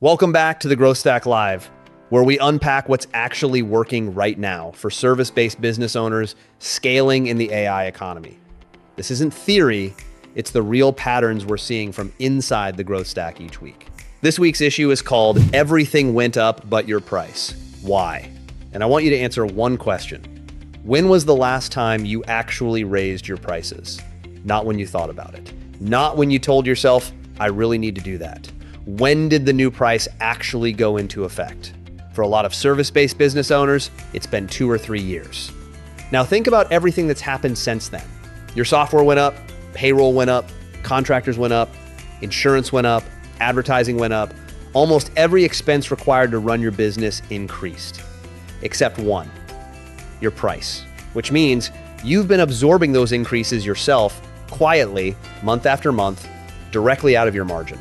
Welcome back to the Growth Stack Live, where we unpack what's actually working right now for service-based business owners scaling in the AI economy. This isn't theory, it's the real patterns we're seeing from inside the Growth Stack each week. This week's issue is called Everything Went Up But Your Price. Why? And I want you to answer one question. When was the last time you actually raised your prices? Not when you thought about it. Not when you told yourself, I really need to do that. When did the new price actually go into effect? For a lot of service-based business owners, it's been 2 or 3 years. Now think about everything that's happened since then. Your software went up, payroll went up, contractors went up, insurance went up, advertising went up. Almost every expense required to run your business increased, except one, your price, which means you've been absorbing those increases yourself quietly, month after month, directly out of your margin.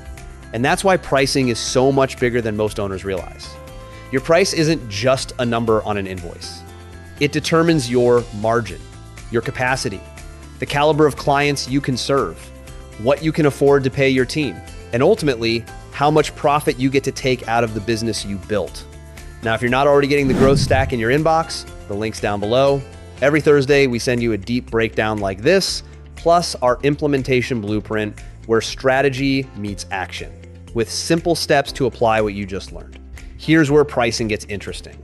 And that's why pricing is so much bigger than most owners realize. Your price isn't just a number on an invoice. It determines your margin, your capacity, the caliber of clients you can serve, what you can afford to pay your team, and ultimately, how much profit you get to take out of the business you built. Now, if you're not already getting the Growth Stack in your inbox, the link's down below. Every Thursday, we send you a deep breakdown like this, plus our implementation blueprint where strategy meets action, with simple steps to apply what you just learned. Here's where pricing gets interesting.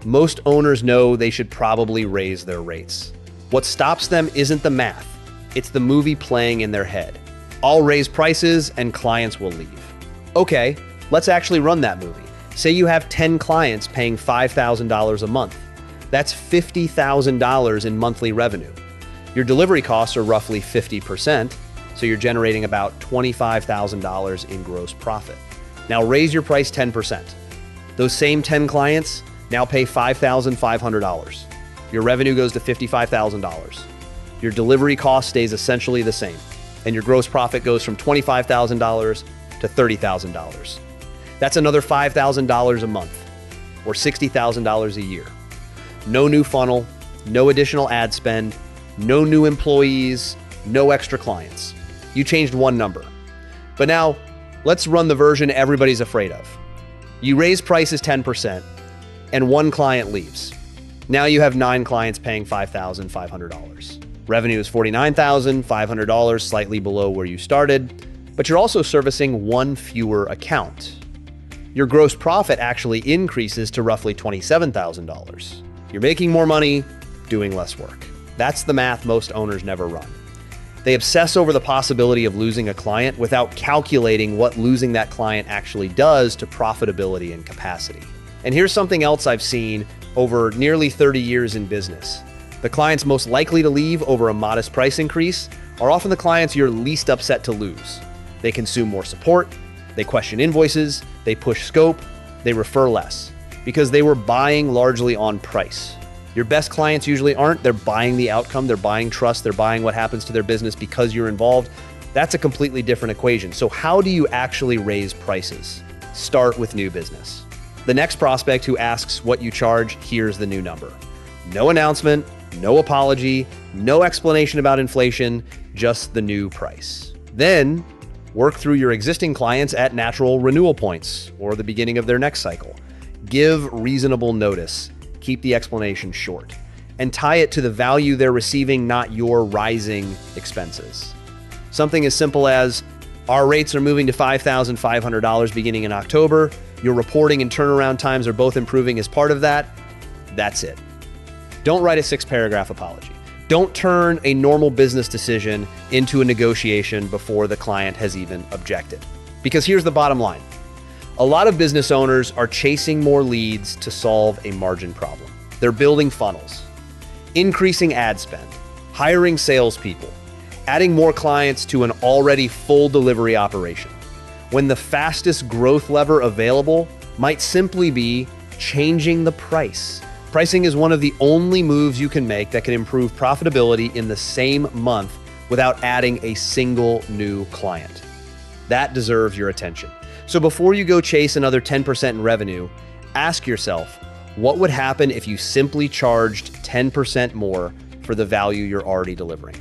Most owners know they should probably raise their rates. What stops them isn't the math, it's the movie playing in their head. I'll raise prices and clients will leave. Okay, let's actually run that movie. Say you have 10 clients paying $5,000 a month. That's $50,000 in monthly revenue. Your delivery costs are roughly 50%, so you're generating about $25,000 in gross profit. Now raise your price 10%. Those same 10 clients now pay $5,500. Your revenue goes to $55,000. Your delivery cost stays essentially the same, and your gross profit goes from $25,000 to $30,000. That's another $5,000 a month, or $60,000 a year. No new funnel, no additional ad spend, no new employees, no extra clients. You changed one number. But now, let's run the version everybody's afraid of. You raise prices 10%, and one client leaves. Now you have 9 clients paying $5,500. Revenue is $49,500, slightly below where you started, but you're also servicing one fewer account. Your gross profit actually increases to roughly $27,000. You're making more money, doing less work. That's the math most owners never run. They obsess over the possibility of losing a client without calculating what losing that client actually does to profitability and capacity. And here's something else I've seen over nearly 30 years in business. The clients most likely to leave over a modest price increase are often the clients you're least upset to lose. They consume more support, they question invoices, they push scope, they refer less, because they were buying largely on price. Your best clients usually aren't. They're buying the outcome, they're buying trust, they're buying what happens to their business because you're involved. That's a completely different equation. So how do you actually raise prices? Start with new business. The next prospect who asks what you charge, here's the new number. No announcement, no apology, no explanation about inflation, just the new price. Then work through your existing clients at natural renewal points or the beginning of their next cycle. Give reasonable notice. Keep the explanation short, and tie it to the value they're receiving, not your rising expenses. Something as simple as, our rates are moving to $5,500 beginning in October. Your reporting and turnaround times are both improving as part of that. That's it. Don't write a 6-paragraph apology. Don't turn a normal business decision into a negotiation before the client has even objected. Because here's the bottom line. A lot of business owners are chasing more leads to solve a margin problem. They're building funnels, increasing ad spend, hiring salespeople, adding more clients to an already full delivery operation, when the fastest growth lever available might simply be changing the price. Pricing is one of the only moves you can make that can improve profitability in the same month without adding a single new client. That deserves your attention. So before you go chase another 10% in revenue, ask yourself, what would happen if you simply charged 10% more for the value you're already delivering?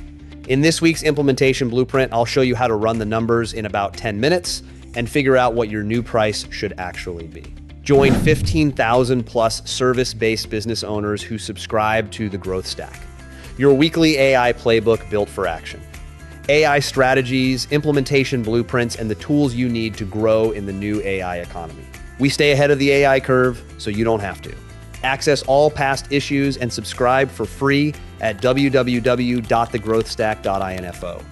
In this week's implementation blueprint, I'll show you how to run the numbers in about 10 minutes and figure out what your new price should actually be. Join 15,000 plus service-based business owners who subscribe to the Growth Stack, your weekly AI playbook built for action. AI strategies, implementation blueprints, and the tools you need to grow in the new AI economy. We stay ahead of the AI curve so you don't have to. Access all past issues and subscribe for free at www.thegrowthstack.info.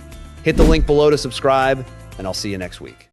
Hit the link below to subscribe, and I'll see you next week.